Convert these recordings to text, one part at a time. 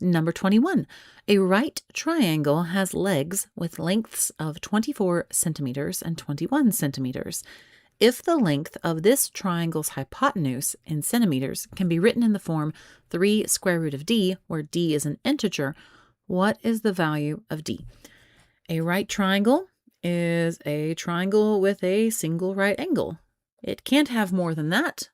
Number 21. A right triangle has legs with lengths of 24 centimeters and 21 centimeters. If the length of this triangle's hypotenuse in centimeters can be written in the form 3 square root of d, where d is an integer, what is the value of d? A right triangle is a triangle with a single right angle. It can't have more than that.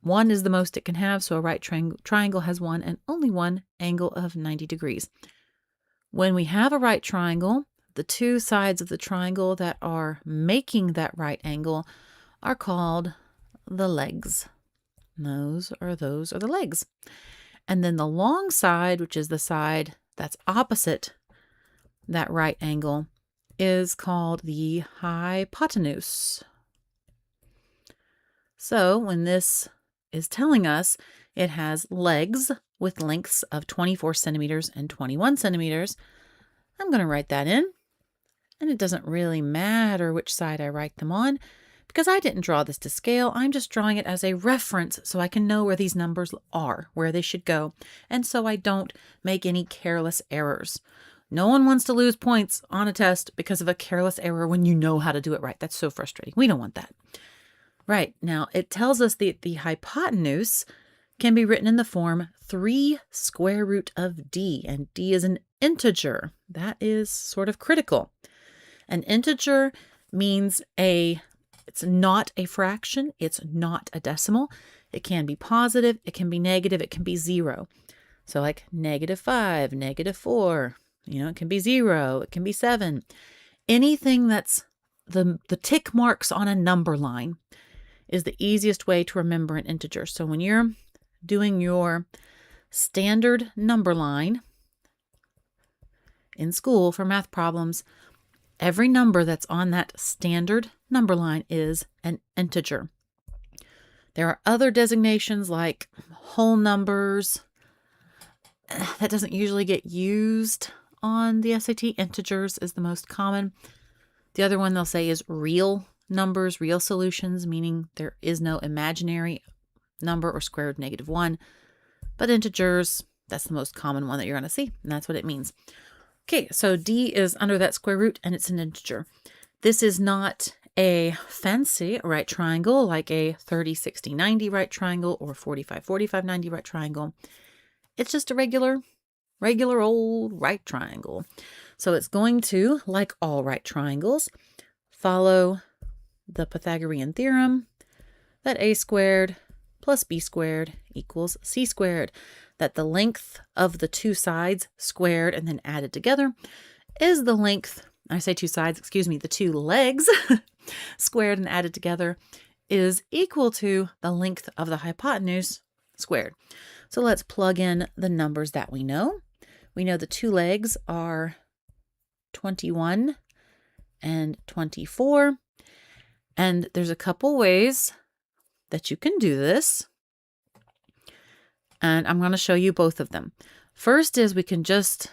1 is the most it can have, so a right triangle has one and only one angle of 90 degrees. When we have a right triangle, the two sides of the triangle that are making that right angle are called the legs. Those are the legs. And then the long side, which is the side that's opposite that right angle, is called the hypotenuse. So when this is telling us it has legs with lengths of 24 centimeters and 21 centimeters, I'm going to write that in. And it doesn't really matter which side I write them on because I didn't draw this to scale. I'm just drawing it as a reference so I can know where these numbers are, where they should go, and so I don't make any careless errors. No one wants to lose points on a test because of a careless error when you know how to do it right. That's so frustrating. We don't want that. Right, now it tells us that the hypotenuse can be written in the form 3 square root of d, and d is an integer. That is sort of critical. An integer means it's not a fraction, it's not a decimal. It can be positive, it can be negative, it can be 0. So like -5, -4, it can be 0, it can be 7. Anything that's the tick marks on a number line is the easiest way to remember an integer. So when you're doing your standard number line in school for math problems, every number that's on that standard number line is an integer. There are other designations like whole numbers. That doesn't usually get used on the SAT. Integers is the most common. The other one they'll say is real numbers, real solutions, meaning there is no imaginary number or square root of -1. But integers, that's the most common one that you're going to see, and that's what it means. Okay, so d is under that square root, and it's an integer. This is not a fancy right triangle like a 30, 60, 90 right triangle or 45, 45, 90 right triangle. It's just a regular old right triangle. So it's going to, like all right triangles, follow the Pythagorean theorem that a squared plus b squared equals c squared, that the length of the two sides squared and then added together is the length, I say two sides, the two legs squared and added together is equal to the length of the hypotenuse squared. So let's plug in the numbers that we know. We know the two legs are 21 and 24. And there's a couple ways that you can do this. And I'm going to show you both of them. First is we can just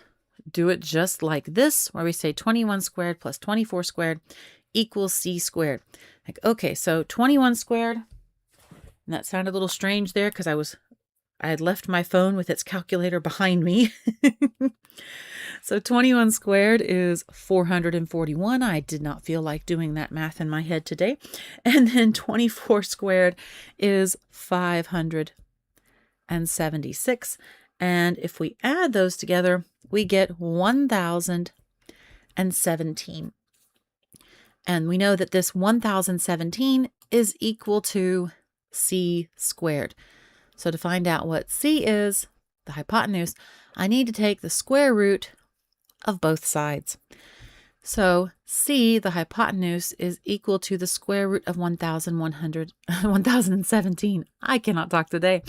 do it just like this, where we say 21 squared plus 24 squared equals c squared. Like, okay, so 21 squared, and that sounded a little strange there because I had left my phone with its calculator behind me. So 21 squared is 441. I did not feel like doing that math in my head today. And then 24 squared is 576. And if we add those together, we get 1017. And we know that this 1017 is equal to c squared. So to find out what c is, the hypotenuse, I need to take the square root of both sides. So c, the hypotenuse, is equal to the square root of 1017. I cannot talk today.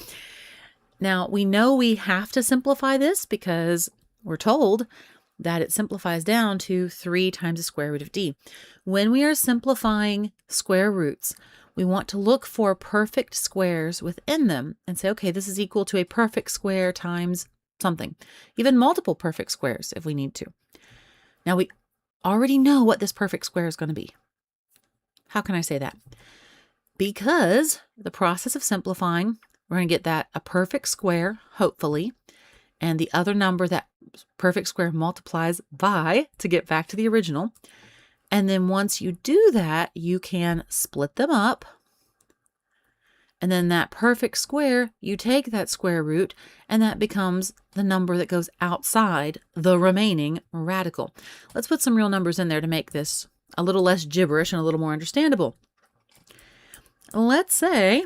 Now, we know we have to simplify this because we're told that it simplifies down to 3 times the square root of d. When we are simplifying square roots, we want to look for perfect squares within them and say, okay, this is equal to a perfect square times something, even multiple perfect squares if we need to. Now, we already know what this perfect square is going to be. How can I say that? Because the process of simplifying, we're going to get that a perfect square, hopefully, and the other number that perfect square multiplies by to get back to the original. And then once you do that, you can split them up. And then that perfect square, you take that square root, and that becomes the number that goes outside the remaining radical. Let's put some real numbers in there to make this a little less gibberish and a little more understandable. Let's say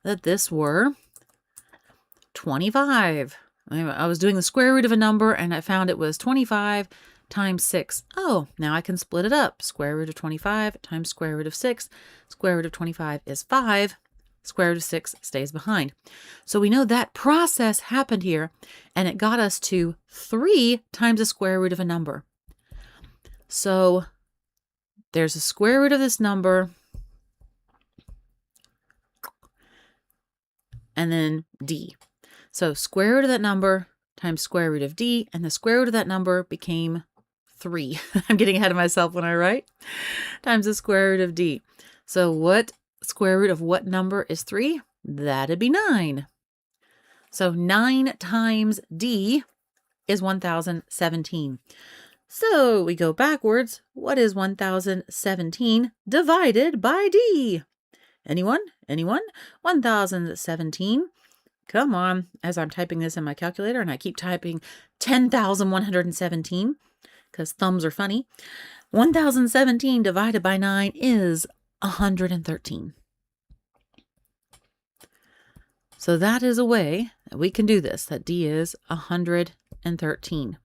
that this were 25. I was doing the square root of a number, and I found it was 25 times 6. Oh, now I can split it up. Square root of 25 times square root of 6. Square root of 25 is 5. Square root of 6 stays behind. So we know that process happened here, and it got us to 3 times the square root of a number. So there's a square root of this number, and then d. So square root of that number times square root of d, and the square root of that number became 3. I'm getting ahead of myself when I write. Times the square root of d. So what square root of what number is 3? That'd be 9. So 9 times d is 1017. So we go backwards. What is 1017 divided by d? Anyone? Anyone? 1017. Come on. As I'm typing this in my calculator, and I keep typing 10,117 because thumbs are funny. 1017 divided by 9 is 113. So that is a way that we can do this, that d is 113.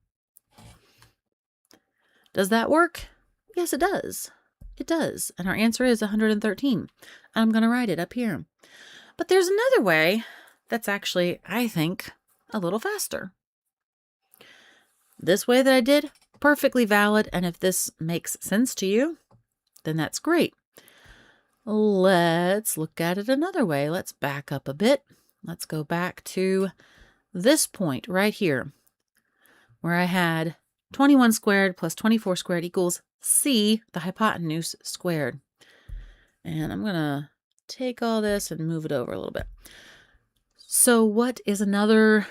Does that work? Yes, it does. It does. And our answer is 113. I'm going to write it up here. But there's another way that's actually, I think, a little faster. This way that I did, perfectly valid. And if this makes sense to you, then that's great. Let's look at it another way. Let's back up a bit. Let's go back to this point right here, where I had 21 squared plus 24 squared equals c, the hypotenuse, squared. And I'm going to take all this and move it over a little bit. So what is another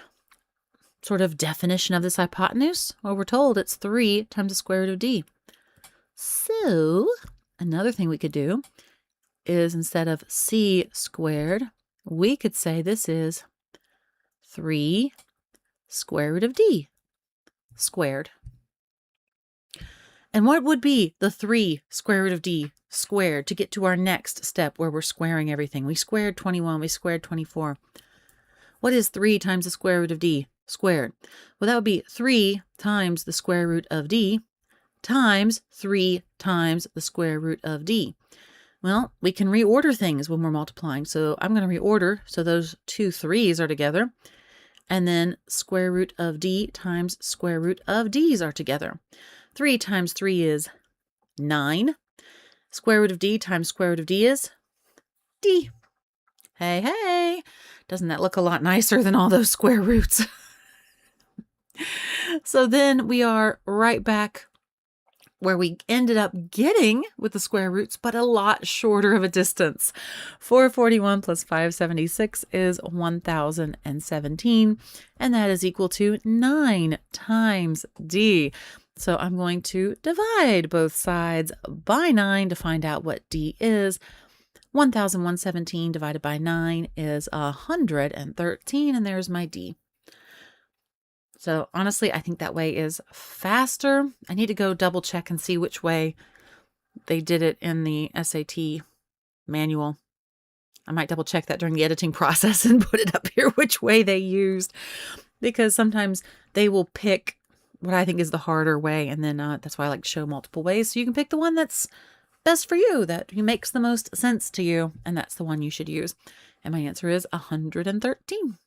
sort of definition of this hypotenuse? Well, we're told it's 3 times the square root of d. So another thing we could do is, instead of c squared, we could say this is 3 square root of d squared. And what would be the 3 square root of d squared to get to our next step where we're squaring everything? We squared 21, we squared 24. What is 3 times the square root of d squared? Well, that would be 3 times the square root of d times 3 times the square root of d. Well, we can reorder things when we're multiplying. So I'm going to reorder so those two 3's are together. And then square root of d times square root of d's are together. 3 times 3 is 9. Square root of d times square root of d is d. Hey, hey. Doesn't that look a lot nicer than all those square roots? So then we are right back where we ended up getting with the square roots, but a lot shorter of a distance. 441 plus 576 is 1017, and that is equal to 9 times d. So I'm going to divide both sides by 9 to find out what d is. 1117 divided by 9 is 113, and there's my d. So honestly, I think that way is faster. I need to go double check and see which way they did it in the SAT manual. I might double check that during the editing process and put it up here which way they used, because sometimes they will pick what I think is the harder way, and then that's why I like to show multiple ways, so you can pick the one that's best for you, that makes the most sense to you, and that's the one you should use. And my answer is 113.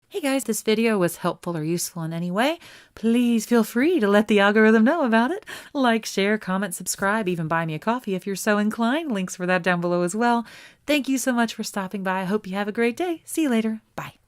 Hey guys, this video was helpful or useful in any way, please feel free to let the algorithm know about it. Like, share, comment, subscribe, even buy me a coffee if you're so inclined. Links for that down below as well. Thank you so much for stopping by. I hope you have a great day. See you later. Bye.